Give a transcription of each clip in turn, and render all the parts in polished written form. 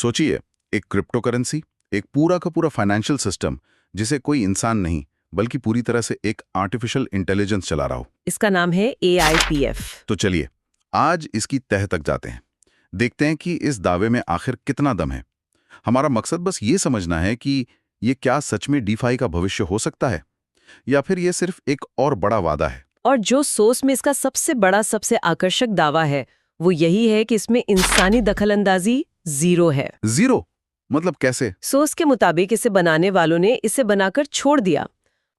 सोचिए, एक crypto currency, एक पूरा का पूरा फाइनेंशियल सिस्टम जिसे कोई इंसान नहीं बल्कि पूरी तरह से एक आर्टिफिशियल इंटेलिजेंस चला रहा हो। इसका नाम है AIPF। तो चलिए आज इसकी तह तक जाते हैं, देखते हैं कि इस दावे में आखिर कितना दम है। हमारा मकसद बस ये समझना है कि ये क्या सच में डीफाई का भविष्य हो सकता है या फिर ये सिर्फ एक और बड़ा वादा है। और जो सोर्स में इसका सबसे बड़ा, सबसे आकर्षक दावा है वो यही है कि इसमें इंसानी दखलंदाजी जीरो है। जीरो मतलब कैसे? सोर्स के मुताबिक इसे बनाने वालों ने इसे बनाकर छोड़ दिया,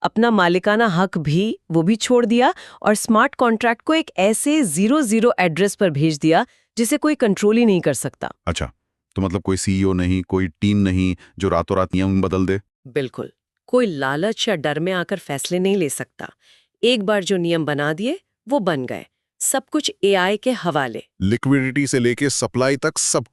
अपना मालिकाना हक भी वो भी छोड़ दिया और स्मार्ट कॉन्ट्रैक्ट को एक ऐसे 00 एड्रेस पर भेज दिया जिसे कोई कंट्रोल ही नहीं कर सकता। अच्छा, तो मतलब कोई सीईओ नहीं, कोई टीम नहीं जो रातों रात नियम बदल दे। बिल्कुल, कोई लालच या डर में आकर फैसले नहीं ले सकता। एक बार जो नियम बना दिए वो बन गए, सब कुछ AI के हवाले। लिक्विडिटी से लेके सप्लाई तक सब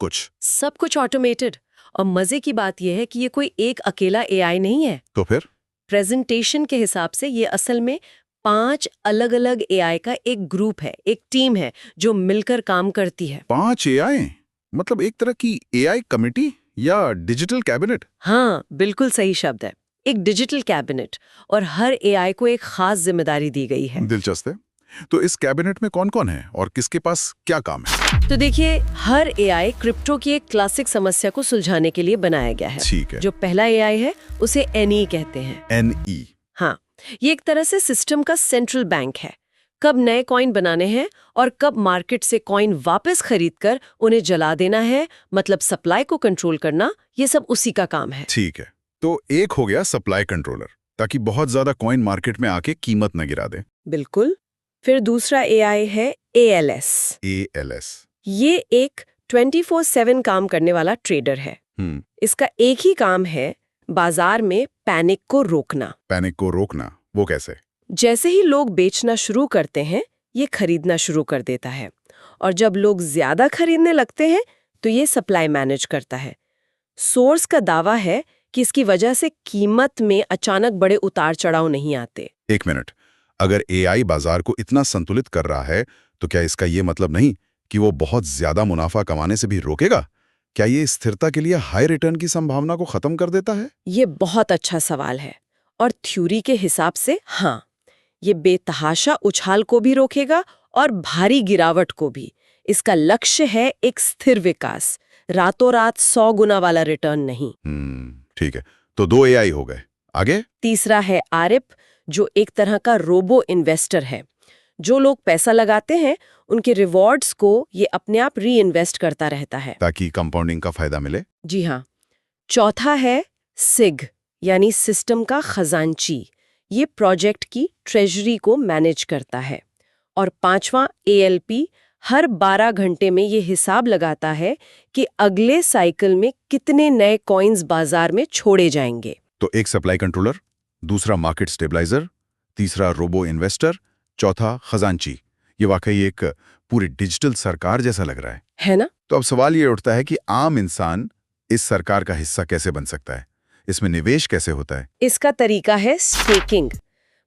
कुछ ऑटोमेटेड। और मजे की बात यह है कि ये कोई एक अकेला AI नहीं है। तो फिर प्रेजेंटेशन के हिसाब से ये असल में 5 अलग-अलग AI का एक ग्रुप है, एक टीम है जो मिलकर काम करती है। 5 एआई मतलब एक तरह की एआई कमिटी या डिजिटल कैबिनेट? हाँ, बिल्कुल सही शब्द है, एक डिजिटल कैबिनेट। और हर AI को एक खास जिम्मेदारी दी गई है। दिलचस्प है। तो इस कैबिनेट में कौन-कौन है और किसके पास क्या काम है? तो देखिए, हर AI क्रिप्टो की एक क्लासिक समस्या को सुलझाने के लिए बनाया गया है। ठीक है। जो पहला AI है उसे NE कहते हैं। NE। हाँ, ये एक तरह से सिस्टम का सेंट्रल बैंक है। कब नए कॉइन बनाने हैं और कब मार्केट से कॉइन वापस खरीदकर उन्हें जला देना है, मतलब सप्लाई को कंट्रोल करना, ये सब उसी का काम है। ठीक है, तो एक हो गया सप्लाई कंट्रोलर, ताकि बहुत ज्यादा कॉइन मार्केट में आके कीमत न गिरा दे। बिल्कुल। फिर दूसरा AI है ALS। ALS। ये एक 24/7 काम करने वाला ट्रेडर है। इसका एक ही काम है, बाजार में पैनिक को रोकना। पैनिक को रोकना? वो कैसे? जैसे ही लोग बेचना शुरू करते हैं, ये खरीदना शुरू कर देता है। और जब लोग ज्यादा खरीदने लगते हैं तो ये सप्लाई मैनेज करता है। सोर्स का दावा है कि इसकी वजह से कीमत में अचानक बड़े उतार चढ़ाव नहीं आते। एक मिनट, अगर एआई बाजार को इतना संतुलित कर रहा है तो क्या इसका ये मतलब नहीं कि वो बहुत ज्यादा मुनाफा कमाने से भी रोकेगा? क्या ये स्थिरता के लिए हाई रिटर्न की संभावना को खत्म कर देता है? ये बहुत अच्छा सवाल है और थ्योरी के हिसाब से हाँ, ये बेतहाशा उछाल को भी रोकेगा और भारी गिरावट को भी। इसका लक्ष्य है एक स्थिर विकास, रातों रात 100 गुना वाला रिटर्न नहीं। ठीक है, तो 2 एआई हो गए। आगे? तीसरा है आरिप, जो एक तरह का रोबो इन्वेस्टर है। जो लोग पैसा लगाते हैं उनके रिवॉर्ड्स को ये अपने आप री इन्वेस्ट करता रहता है ताकि कंपाउंडिंग का फायदा मिले। जी हाँ। चौथा है सिग, यानी सिस्टम का खजांची। ये प्रोजेक्ट की ट्रेजरी को मैनेज करता है। और पांचवा ALP, हर 12 घंटे में ये हिसाब लगाता है कि अगले साइकिल में कितने नए कॉइन्स बाजार में छोड़े जाएंगे। तो एक सप्लाई कंट्रोलर, दूसरा मार्केट स्टेबलाइजर, तीसरा रोबो इन्वेस्टर, चौथा खजांची। ये वाकई एक पूरी डिजिटल सरकार जैसा लग रहा है ना? तो अब सवाल ये उठता है कि आम इंसान इस सरकार का हिस्सा कैसे बन सकता है? इसमें निवेश कैसे होता है? इसका तरीका है स्टेकिंग।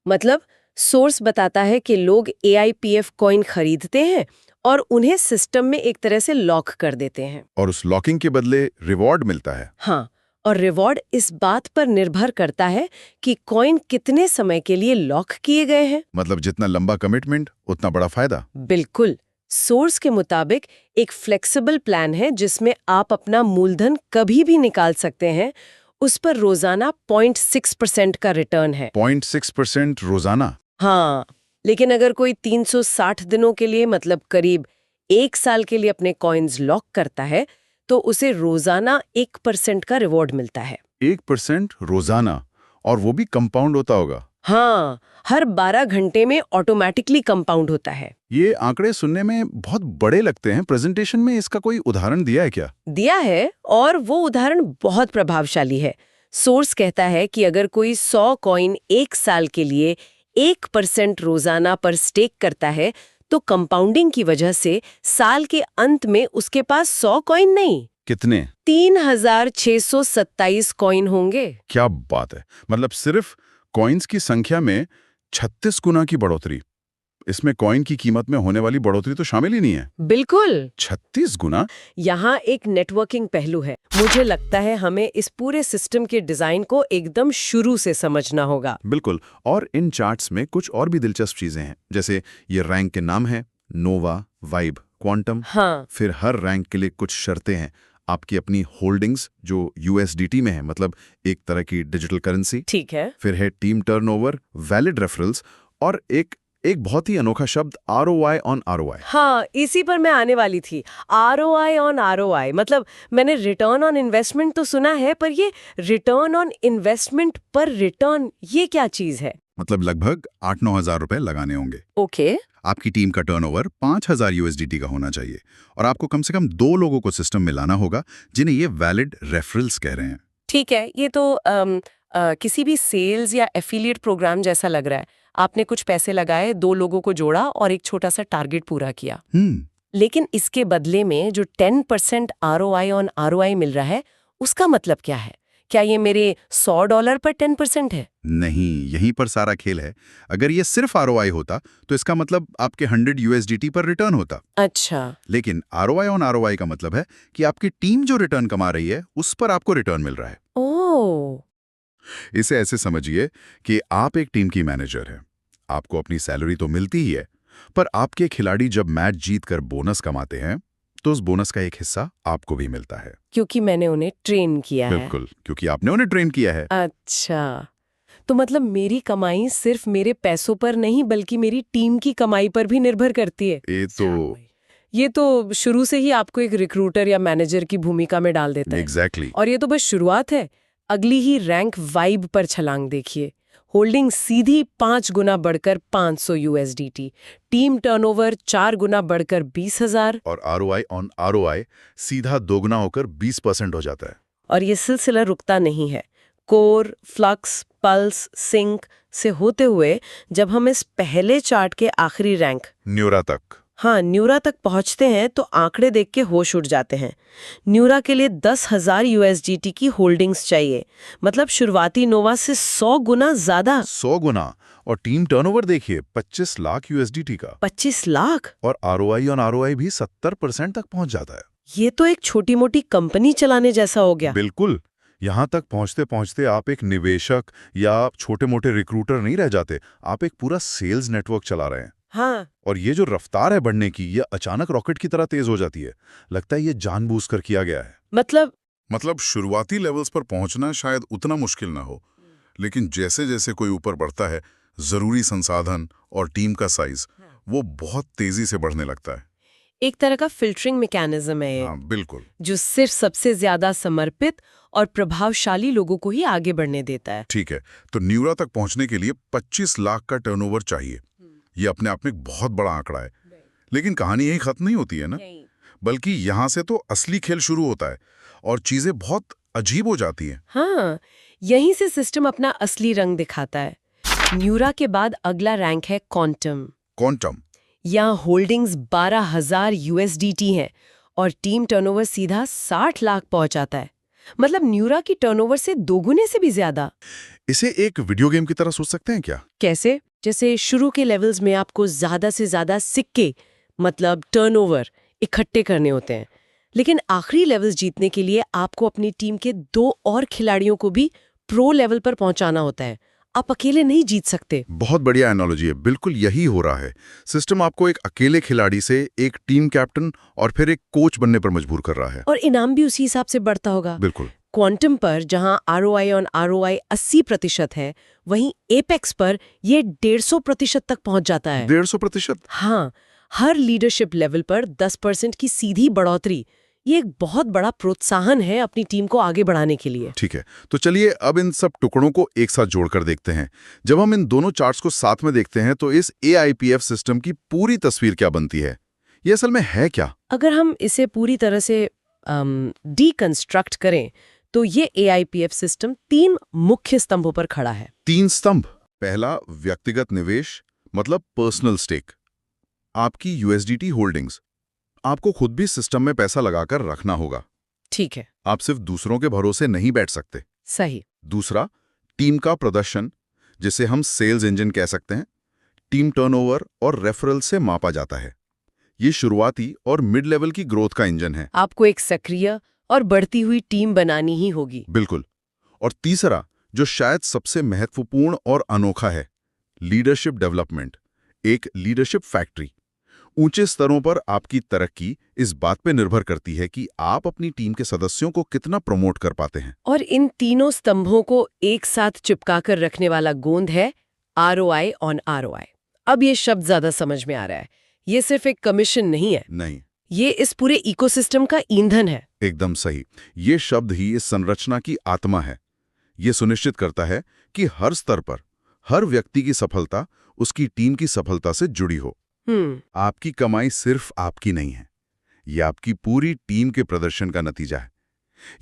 मतलब सोर्स बताता है कि लोग AIPF कॉइन खरीदते हैं और उन्हें सिस्टम में एक तरह से लॉक कर देते हैं। और उस लॉकिंग के बदले रिवॉर्ड मिलता है? हाँ, और रिवॉर्ड इस बात पर निर्भर करता है कि कॉइन कितने समय के लिए लॉक किए गए हैं। मतलब जितना लंबा कमिटमेंट उतना बड़ा फायदा। बिल्कुल। सोर्स के मुताबिक एक फ्लेक्सिबल प्लान है जिसमें आप अपना मूलधन कभी भी निकाल सकते हैं। उस पर रोजाना 0.6% का रिटर्न है। 0.6% रोजाना? हाँ, लेकिन अगर कोई 360 दिनों के लिए, मतलब करीब 1 साल के लिए अपने कॉइन्स लॉक करता है तो उसे रोजाना 1% का रिवॉर्ड मिलता है। 1% रोजाना? और वो भी कंपाउंड होता होगा? हाँ, हर 12 घंटे में ऑटोमेटिकली कंपाउंड होता है। ये आंकड़े सुनने में बहुत बड़े लगते हैं। प्रेजेंटेशन में इसका कोई उदाहरण दिया है क्या? दिया है, और वो उदाहरण बहुत प्रभावशाली है। सोर्स कहता है कि अगर कोई 100 कॉइन 1 साल के लिए 1% रोजाना पर स्टेक करता है तो कंपाउंडिंग की वजह से साल के अंत में उसके पास 100 कॉइन नहीं, कितने? 3627 कॉइन होंगे। क्या बात है! मतलब सिर्फ कॉइन्स की संख्या में 36 गुना की बढ़ोतरी। इसमें कॉइन की कीमत में होने वाली बढ़ोतरी तो शामिल ही नहीं है। बिल्कुल। 36 गुना? यहाँ एक नेटवर्किंग पहलू है। मुझे लगता है हमें इस पूरे सिस्टम के डिजाइन को एकदम शुरू से समझना होगा। बिल्कुल। और इन चार्ट्स में कुछ और भी दिलचस्प चीजें हैं, जैसे ये रैंक के नाम हैं, नोवा, वाइब, क्वांटम। हाँ। फिर हर रैंक के लिए कुछ शर्तें हैं। आपकी अपनी होल्डिंग्स जो यूएसडीटी में है, मतलब एक तरह की डिजिटल करेंसी। ठीक है। फिर है टीम टर्नओवर, वैलिड रेफरल्स और एक बहुत ही अनोखा शब्द आरओआई ऑन आरओआई। हाँ, इसी पर मैं आने वाली थी। आरओआई ऑन आरओआई, मतलब मैंने रिटर्न ऑन इन्वेस्टमेंट तो सुना है, पर ये रिटर्न ऑन इन्वेस्टमेंट पर रिटर्न, ये क्या चीज है? मतलब लगभग 8-9 हजार रुपए लगाने होंगे। ओके। आपकी टीम का टर्नओवर 5000 यूएसडीटी का होना चाहिए और आपको कम से कम 2 लोगों को सिस्टम में लाना होगा जिन्हें ये वैलिड रेफरल्स कह रहे हैं। ठीक है, ये तो किसी भी सेल्स या एफिलिएट प्रोग्राम जैसा लग रहा है। आपने कुछ पैसे लगाए, 2 लोगों को जोड़ा और एक छोटा सा टारगेट पूरा किया। लेकिन इसके बदले में जो 10% आरओआई ऑन आरओआई मिल रहा है, उसका मतलब क्या है? क्या ये मेरे $100 पर 10% है? नहीं, यहीं पर सारा खेल है। अगर ये सिर्फ आरओआई होता तो इसका मतलब आपके 100 यूएसडीटी पर रिटर्न होता। अच्छा। लेकिन आरओआई ऑन आरओआई का मतलब है कि आपकी टीम जो रिटर्न कमा रही है उस पर आपको रिटर्न मिल रहा है। ओह। इसे ऐसे समझिए कि आप एक टीम की मैनेजर हैं। आपको अपनी सैलरी तो मिलती ही है, पर आपके खिलाड़ी जब मैच जीतकर बोनस कमाते हैं तो उस बोनस का एक हिस्सा आपको भी मिलता है। क्योंकि मैंने उन्हें ट्रेन किया है। बिल्कुल, क्योंकि आपने उन्हें ट्रेन किया है। अच्छा, तो मतलब मेरी कमाई सिर्फ मेरे पैसों पर नहीं बल्कि मेरी टीम की कमाई पर भी निर्भर करती है। ये तो शुरू से ही आपको एक रिक्रूटर या मैनेजर की भूमिका में डाल देता है। एग्जैक्टली। और ये तो बस शुरुआत है। अगली ही रैंक वाइब पर छलांग देखिए। होल्डिंग सीधी 5 गुना बढ़कर 500 यूएसडीटी, टीम टर्नओवर 4 गुना बढ़कर 20,000 और आरओआई ऑन आरओआई सीधा 2 गुना होकर 20% हो जाता है। और ये सिलसिला रुकता नहीं है। कोर, फ्लक्स, पल्स, सिंक से होते हुए जब हम इस पहले चार्ट के आखिरी रैंक न्यूरा तक पहुंचते हैं तो आंकड़े देख के होश उड़ जाते हैं। न्यूरा के लिए 10,000 यूएसडीटी की होल्डिंग्स चाहिए, मतलब शुरुआती नोवा से 100 गुना ज्यादा। 100 गुना। और टीम टर्नओवर देखिए 25 लाख यूएसडीटी का। 25 लाख? और आरओआई ऑन आरओआई भी 70% तक पहुंच जाता है। ये तो एक छोटी मोटी कंपनी चलाने जैसा हो गया। बिल्कुल। यहां तक पहुंचते पहुंचते आप एक निवेशक या छोटे मोटे रिक्रूटर नहीं रह जाते, आप एक पूरा सेल्स नेटवर्क चला रहे हैं। हाँ। और ये जो रफ्तार है बढ़ने की, ये अचानक रॉकेट की तरह तेज हो जाती है। लगता है ये जानबूझकर किया गया है। मतलब शुरुआती लेवल्स पर पहुंचना शायद उतना मुश्किल ना हो, लेकिन जैसे जैसे कोई ऊपर बढ़ता है, जरूरी संसाधन और टीम का साइज वो बहुत तेजी से बढ़ने लगता है। एक तरह का फिल्टरिंग मैकेनिज्म है ये। हाँ, बिल्कुल। जो सिर्फ सबसे ज्यादा समर्पित और प्रभावशाली लोगों को ही आगे बढ़ने देता है। ठीक है, तो न्यूरा तक पहुंचने के लिए 25 लाख का टर्नओवर चाहिए। ये अपने आप में एक बहुत बड़ा आंकड़ा है। लेकिन कहानी यही खत्म नहीं होती है ना, बल्कि यहाँ से तो असली खेल शुरू होता है और चीजें बहुत अजीब हो जाती हैं। हाँ, यहीं से सिस्टम अपना असली रंग दिखाता है। न्यूरा के बाद अगला रैंक है क्वांटम। यहाँ होल्डिंग्स 12,000 यूएसडीटी हैं और टीम टर्नओवर सीधा 60 लाख पहुंचाता है। मतलब न्यूरा की टर्नओवर से 2 गुने से भी ज्यादा। इसे एक वीडियो गेम की तरह सोच सकते हैं क्या? कैसे? जैसे शुरू के लेवल्स में आपको ज्यादा से ज्यादा सिक्के, मतलब टर्नओवर, इकट्ठे करने होते हैं, लेकिन आखिरी लेवल्स जीतने के लिए आपको अपनी टीम के 2 और खिलाड़ियों को भी प्रो लेवल पर पहुंचाना होता है। आप अकेले नहीं जीत सकते। बहुत बढ़िया एनालॉजी है, बिल्कुल यही हो रहा है। सिस्टम आपको एक अकेले खिलाड़ी से एक टीम कैप्टन और फिर एक कोच बनने पर मजबूर कर रहा है। और इनाम भी उसी हिसाब से बढ़ता होगा। बिल्कुल। क्वांटम पर जहां आरओआई ऑन आरओआई 80% है, वहीं एपेक्स पर ये 150% तक पहुंच जाता है। 150%? हाँ, हर लीडरशिप लेवल पर 10% की सीधी बढ़ोतरी, ये एक बहुत बड़ा प्रोत्साहन है अपनी टीम को आगे बढ़ाने के लिए। ठीक है, तो चलिए अब इन सब टुकड़ों को एक साथ जोड़कर देखते हैं। जब हम इन दोनों चार्ट्स को साथ में देखते हैं तो इस एआईपीएफ सिस्टम की पूरी तस्वीर क्या बनती है? ये असल में है क्या? अगर हम इसे पूरी तरह से डीकंस्ट्रक्ट करें तो ये एआईपीएफ सिस्टम 3 मुख्य स्तंभों पर खड़ा है। 3 स्तंभ। पहला, व्यक्तिगत निवेश, मतलब पर्सनल स्टेक। आपकी यूएसडीटी होल्डिंग्स। आपको खुद भी सिस्टम में पैसा लगाकर रखना होगा। ठीक है। आप सिर्फ दूसरों के भरोसे नहीं बैठ सकते। सही। दूसरा, टीम का प्रदर्शन, जिसे हम सेल्स इंजन कह सकते हैं। टीम टर्नओवर और रेफरल से मापा जाता है। ये शुरुआती और मिड लेवल की ग्रोथ का इंजन है। आपको एक सक्रिय और बढ़ती हुई टीम बनानी ही होगी। बिल्कुल। और तीसरा, जो शायद सबसे महत्वपूर्ण और अनोखा है, लीडरशिप डेवलपमेंट, एक लीडरशिप फैक्ट्री। ऊंचे स्तरों पर आपकी तरक्की इस बात पे निर्भर करती है कि आप अपनी टीम के सदस्यों को कितना प्रमोट कर पाते हैं। और इन तीनों स्तंभों को एक साथ चिपकाकर रखने वाला गोंद है ROI ऑन ROI। अब ये शब्द ज्यादा समझ में आ रहा है। ये सिर्फ एक कमीशन नहीं है, नहीं, ये इस पूरे इकोसिस्टम का ईंधन है। एकदम सही। ये शब्द ही इस संरचना की आत्मा है। ये सुनिश्चित करता है कि हर स्तर पर हर व्यक्ति की सफलता उसकी टीम की सफलता से जुड़ी हो। आपकी कमाई सिर्फ आपकी नहीं है, ये आपकी पूरी टीम के प्रदर्शन का नतीजा है।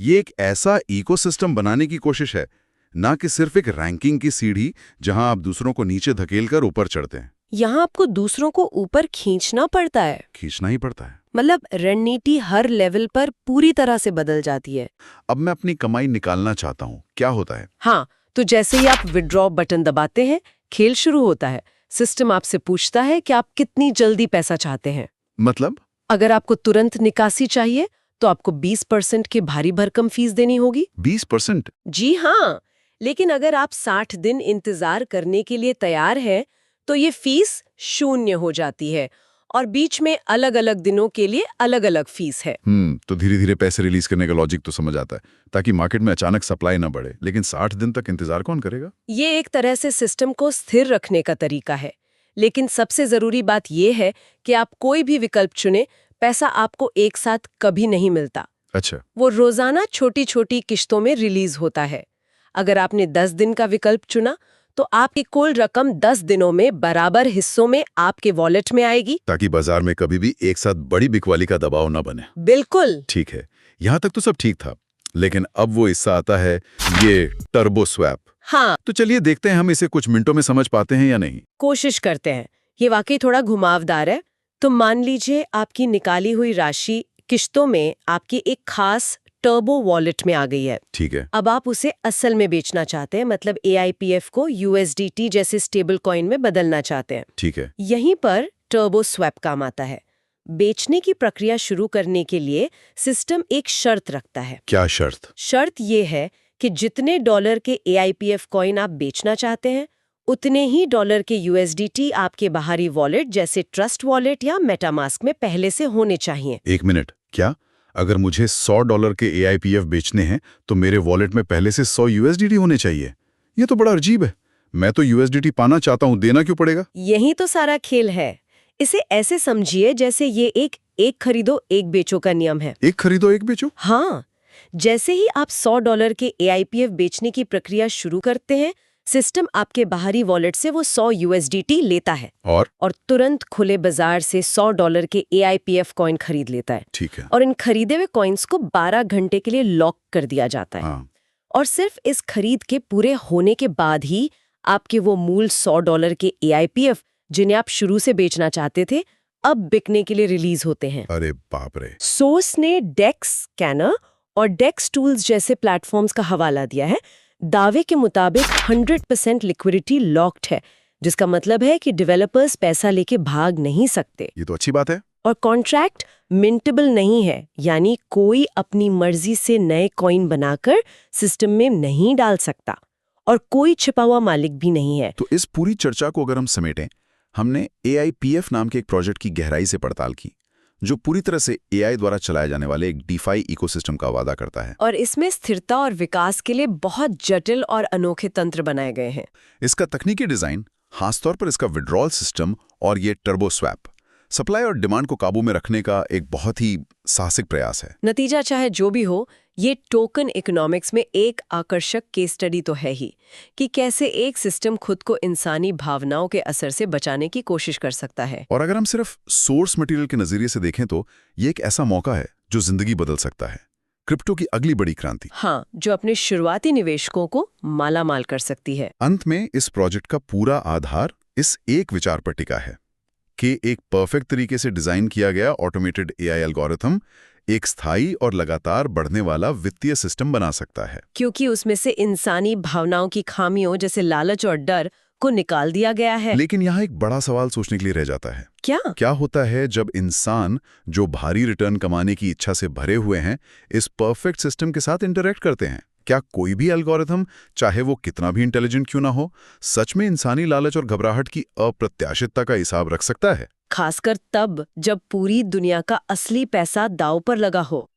ये एक ऐसा इकोसिस्टम बनाने की कोशिश है, ना कि सिर्फ एक रैंकिंग की सीढ़ी जहां आप दूसरों को नीचे धकेलकर ऊपर चढ़ते हैं। यहाँ आपको दूसरों को ऊपर खींचना पड़ता है। खींचना ही पड़ता है। मतलब रणनीति हर लेवल पर पूरी तरह से बदल जाती है। अब मैं अपनी कमाई निकालना चाहता हूं, क्या होता है? हाँ, तो जैसे ही आप विड्रॉ बटन दबाते हैं, खेल शुरू होता है। सिस्टम आपसे पूछता है कि आप कितनी जल्दी पैसा चाहते हैं। मतलब? अगर आपको तुरंत निकासी चाहिए तो आपको 20% की भारी भरकम फीस देनी होगी। 20%? जी हाँ, लेकिन अगर आप 60 दिन इंतजार करने के लिए तैयार हैं तो ये फीस 0 हो जाती है और बीच में अलग अलग दिनों के लिए अलग अलग फीस है। तो धीरे धीरे पैसे रिलीज करने का लॉजिक तो समझ आता है, ताकि मार्केट में अचानक सप्लाई ना बढ़े। लेकिन 60 दिन तक इंतजार कौन करेगा? ये एक तरह से सिस्टम को स्थिर रखने का तरीका है। लेकिन सबसे जरूरी बात यह है कि आप कोई भी विकल्प चुने, पैसा आपको एक साथ कभी नहीं मिलता। अच्छा। वो रोजाना छोटी छोटी किश्तों में रिलीज होता है। अगर आपने 10 दिन का विकल्प चुना तो आपकी कुल रकम 10 दिनों में बराबर हिस्सों में आपके वॉलेट में आएगी, ताकि बाजार में कभी भी एक साथ बड़ी बिकवाली का दबाव ना बने। बिल्कुल ठीक है, यहाँ तक तो सब ठीक था, लेकिन अब वो हिस्सा आता है, ये टर्बो स्वैप। हाँ, तो चलिए देखते हैं हम इसे कुछ मिनटों में समझ पाते हैं या नहीं। कोशिश करते हैं। ये वाकई थोड़ा घुमावदार है। तो मान लीजिए आपकी निकाली हुई राशि किश्तों में आपकी एक खास टर्बो वॉलेट में आ गई है। ठीक है। अब आप उसे असल में बेचना चाहते हैं, मतलब AIPF को USDT जैसे स्टेबल कॉइन में बदलना चाहते हैं। ठीक है। यहीं पर टर्बो स्वैप काम आता है। बेचने की प्रक्रिया शुरू करने के लिए सिस्टम एक शर्त रखता है। क्या शर्त? शर्त ये है कि जितने डॉलर के AIPF कॉइन आप बेचना चाहते हैं, उतने ही डॉलर के USDT आपके बाहरी वॉलेट जैसे ट्रस्ट वॉलेट या मेटामास्क में पहले से होने चाहिए। एक मिनट, क्या अगर मुझे $100 के AIPF बेचने हैं तो मेरे वॉलेट में पहले से 100 USDT होने चाहिए? ये तो बड़ा अजीब है। मैं तो USDT पाना चाहता हूँ, देना क्यों पड़ेगा? यही तो सारा खेल है। इसे ऐसे समझिए जैसे ये एक खरीदो एक बेचो का नियम है। एक खरीदो एक बेचो? हाँ, जैसे ही आप $100 के AIPF बेचने की प्रक्रिया शुरू करते हैं, सिस्टम आपके बाहरी वॉलेट से वो 100 USDT लेता है और तुरंत खुले बाजार से $100 के AIPF कॉइन खरीद लेता है। ठीक है। और इन खरीदे हुए कॉइन्स को 12 घंटे के लिए लॉक कर दिया जाता है। हाँ। और सिर्फ इस खरीद के पूरे होने के बाद ही आपके वो मूल $100 के AIPF, जिन्हें आप शुरू से बेचना चाहते थे, अब बिकने के लिए रिलीज होते हैं। अरे बाप रे। सोर्स ने डेक्स स्कैनर और डेक्स टूल्स जैसे प्लेटफॉर्म्स का हवाला दिया है। दावे के मुताबिक 100% लिक्विडिटी लॉक्ड है, जिसका मतलब है कि डेवलपर्स पैसा लेके भाग नहीं सकते। ये तो अच्छी बात है। और कॉन्ट्रैक्ट मिंटेबल नहीं है, यानी कोई अपनी मर्जी से नए कॉइन बनाकर सिस्टम में नहीं डाल सकता और कोई छिपा हुआ मालिक भी नहीं है। तो इस पूरी चर्चा को अगर हम समेटें, हमने AIPF नाम के एक प्रोजेक्ट की गहराई से पड़ताल की, जो पूरी तरह से AI द्वारा चलाए जाने वाले एक DeFi इकोसिस्टम का वादा करता है। और इसमें स्थिरता और विकास के लिए बहुत जटिल और अनोखे तंत्र बनाए गए हैं। इसका तकनीकी डिजाइन, खासतौर पर इसका विड्रॉल सिस्टम और ये टर्बो स्वैप, सप्लाई और डिमांड को काबू में रखने का एक बहुत ही साहसिक प्रयास है। नतीजा चाहे जो भी हो, ये टोकन इकोनॉमिक्स में एक आकर्षक केस स्टडी तो है ही कि कैसे एक सिस्टम खुद को इंसानी भावनाओं के असर से बचाने की कोशिश कर सकता है। और अगर हम सिर्फ सोर्स मटेरियल के नजरिए से देखें तो ये एक ऐसा मौका है जो जिंदगी बदल सकता है। क्रिप्टो की अगली बड़ी क्रांति। हाँ, जो अपने शुरुआती निवेशकों को मालामाल कर सकती है। अंत में इस प्रोजेक्ट का पूरा आधार इस एक विचार पर टिका है कि एक परफेक्ट तरीके से डिजाइन किया गया ऑटोमेटेड AI एल्गोरिथम एक स्थायी और लगातार बढ़ने वाला वित्तीय सिस्टम बना सकता है। क्योंकि उसमें से इंसानी भावनाओं की खामियों जैसे लालच और डर को निकाल दिया गया है। लेकिन यहाँ एक बड़ा सवाल सोचने के लिए रह जाता है। क्या होता है जब इंसान जो भारी रिटर्न कमाने की इच्छा से भरे हुए हैं इस परफेक्ट सिस्टम के साथ इंटरेक्ट करते हैं? क्या कोई भी एल्गोरिथम, चाहे वो कितना भी इंटेलिजेंट क्यों ना हो, सच में इंसानी लालच और घबराहट की अप्रत्याशितता का हिसाब रख सकता है? खासकर तब जब पूरी दुनिया का असली पैसा दांव पर लगा हो।